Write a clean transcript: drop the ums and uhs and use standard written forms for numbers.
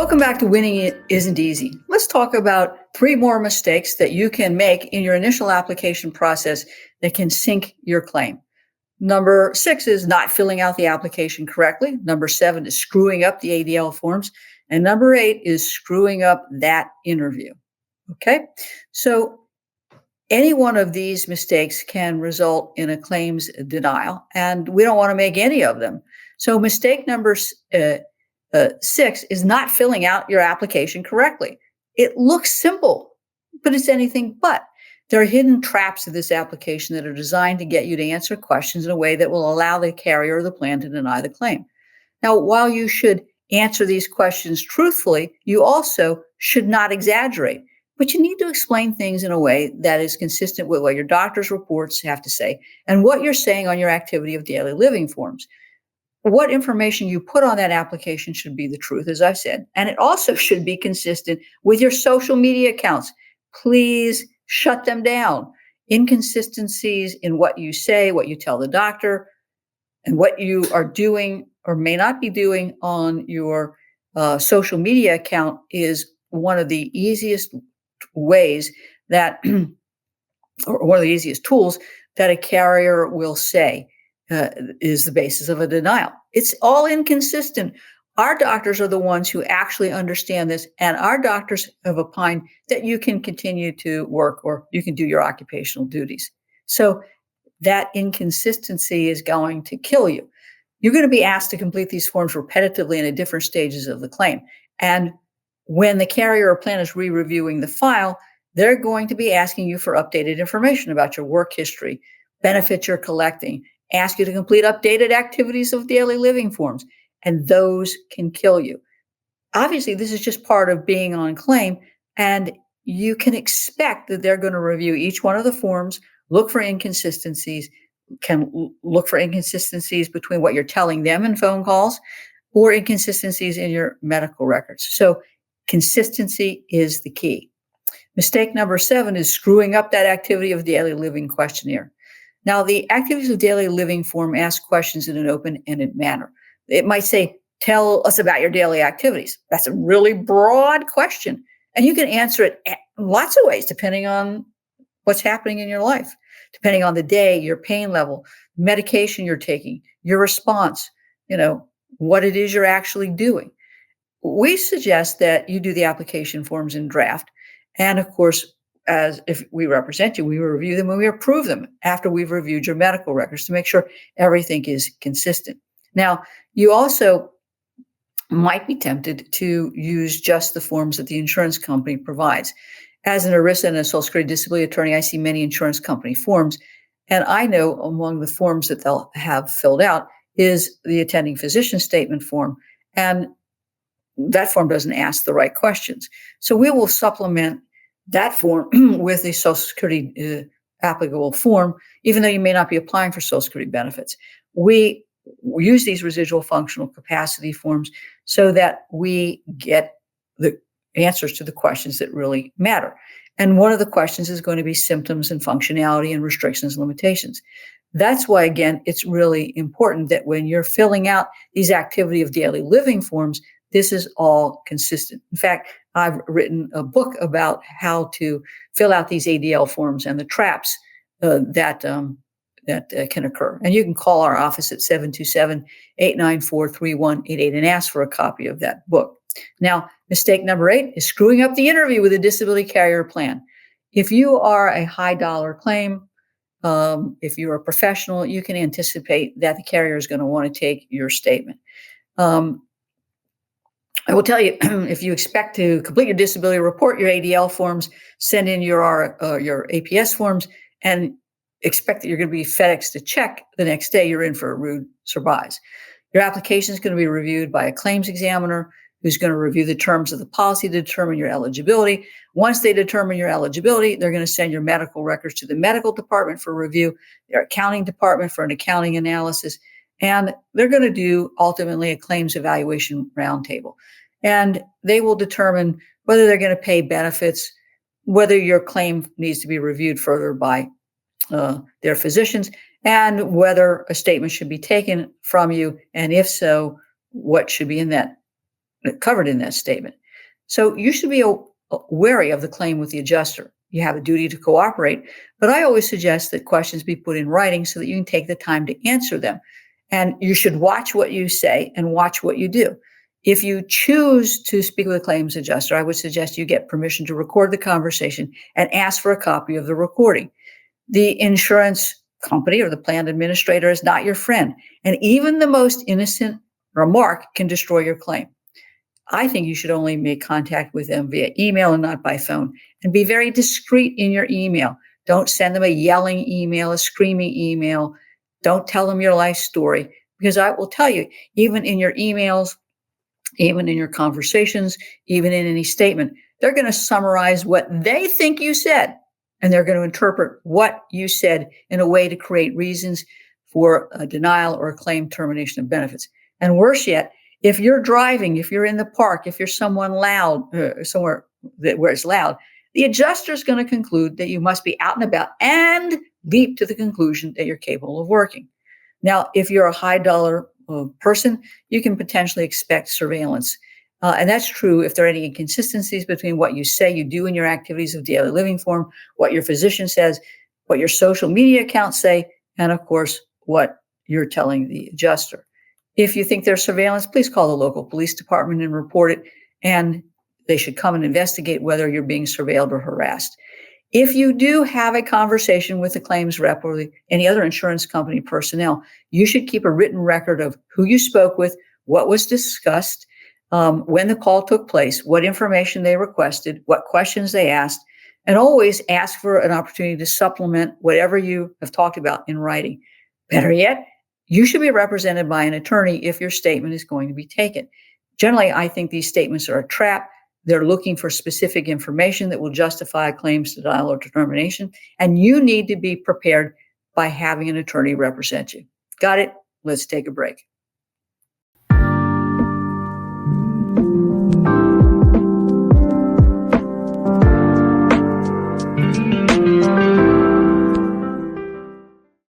Welcome back to Winning It Isn't Easy. Let's talk about 3 more mistakes that you can make in your initial application process that can sink your claim. Number 6 is not filling out the application correctly. Number 7 is screwing up the ADL forms. And number 8 is screwing up that interview. Okay? So any one of these mistakes can result in a claims denial, and we don't want to make any of them. So mistake number 6 is not filling out your application correctly. It looks simple, but it's anything but. There are hidden traps in this application that are designed to get you to answer questions in a way that will allow the carrier or the plan to deny the claim. Now, while you should answer these questions truthfully, you also should not exaggerate. But you need to explain things in a way that is consistent with what your doctor's reports have to say and what you're saying on your activity of daily living forms. What information you put on that application should be the truth, as I've said, and it also should be consistent with your social media accounts. Please shut them down. Inconsistencies in what you say, what you tell the doctor, and what you are doing or may not be doing on your social media account is one of the easiest ways that, or one of the easiest tools that a carrier will say is the basis of a denial. It's all inconsistent. Our doctors are the ones who actually understand this, and our doctors have opined that you can continue to work or you can do your occupational duties. So that inconsistency is going to kill you. You're going to be asked to complete these forms repetitively and at different stages of the claim. And when the carrier or plan is re-reviewing the file, they're going to be asking you for updated information about your work history, benefits you're collecting, ask you to complete updated activities of daily living forms, and those can kill you. Obviously, this is just part of being on claim, and you can expect that they're going to review each one of the forms, look for inconsistencies, can look for inconsistencies between what you're telling them in phone calls or inconsistencies in your medical records. So consistency is the key. Mistake number 7 is screwing up that activity of daily living questionnaire. Now, the activities of daily living form ask questions in an open-ended manner. It might say, tell us about your daily activities. That's a really broad question. And you can answer it lots of ways, depending on what's happening in your life, depending on the day, your pain level, medication you're taking, your response, what it is you're actually doing. We suggest that you do the application forms in draft. And of course, as if we represent you, we will review them and we approve them after we've reviewed your medical records to make sure everything is consistent. Now, you also might be tempted to use just the forms that the insurance company provides. As an ERISA and a Social Security disability attorney, I see many insurance company forms, and I know among the forms that they'll have filled out is the attending physician statement form, and that form doesn't ask the right questions. So we will supplement that form with the Social Security applicable form, even though you may not be applying for Social Security benefits. We use these residual functional capacity forms so that we get the answers to the questions that really matter. And one of the questions is going to be symptoms and functionality and restrictions and limitations. That's why, again, it's really important that when you're filling out these activity of daily living forms, this is all consistent. In fact, I've written a book about how to fill out these ADL forms and the traps that can occur. And you can call our office at 727-894-3188 and ask for a copy of that book. Now, mistake number 8 is screwing up the interview with a disability carrier plan. If you are a high dollar claim, if you're a professional, you can anticipate that the carrier is going to want to take your statement. I will tell you, if you expect to complete your disability report, your ADL forms, send in your APS forms, and expect that you're going to be FedExed to check the next day, you're in for a rude surprise. Your application is going to be reviewed by a claims examiner who's going to review the terms of the policy to determine your eligibility. Once they determine your eligibility, they're going to send your medical records to the medical department for review, their accounting department for an accounting analysis, and they're going to do ultimately a claims evaluation roundtable. And they will determine whether they're going to pay benefits, whether your claim needs to be reviewed further by their physicians, and whether a statement should be taken from you, and if so, what should be in that covered in that statement. So you should be wary of the claim with the adjuster. You have a duty to cooperate, but I always suggest that questions be put in writing so that you can take the time to answer them. And you should watch what you say and watch what you do. If you choose to speak with a claims adjuster, I would suggest you get permission to record the conversation and ask for a copy of the recording. The insurance company or the plan administrator is not your friend, and even the most innocent remark can destroy your claim. I think you should only make contact with them via email and not by phone, and be very discreet in your email. Don't send them a yelling email, a screaming email. Don't tell them your life story, because I will tell you, even in your emails, even in your conversations, even in any statement, they're going to summarize what they think you said, and they're going to interpret what you said in a way to create reasons for a denial or a claim termination of benefits. And worse yet, if you're driving, if you're in the park, if you're somewhere where it's loud, the adjuster is going to conclude that you must be out and about and leap to the conclusion that you're capable of working. Now, if you're a high dollar person, you can potentially expect surveillance. And that's true if there are any inconsistencies between what you say you do in your activities of daily living form, what your physician says, what your social media accounts say, and of course, what you're telling the adjuster. If you think there's surveillance, please call the local police department and report it, and they should come and investigate whether you're being surveilled or harassed. If you do have a conversation with the claims rep or any other insurance company personnel, you should keep a written record of who you spoke with, what was discussed, when the call took place, what information they requested, what questions they asked, and always ask for an opportunity to supplement whatever you have talked about in writing. Better yet, you should be represented by an attorney if your statement is going to be taken. Generally, I think these statements are a trap. They're looking for specific information that will justify a claims denial or determination, and you need to be prepared by having an attorney represent you. Got it? Let's take a break.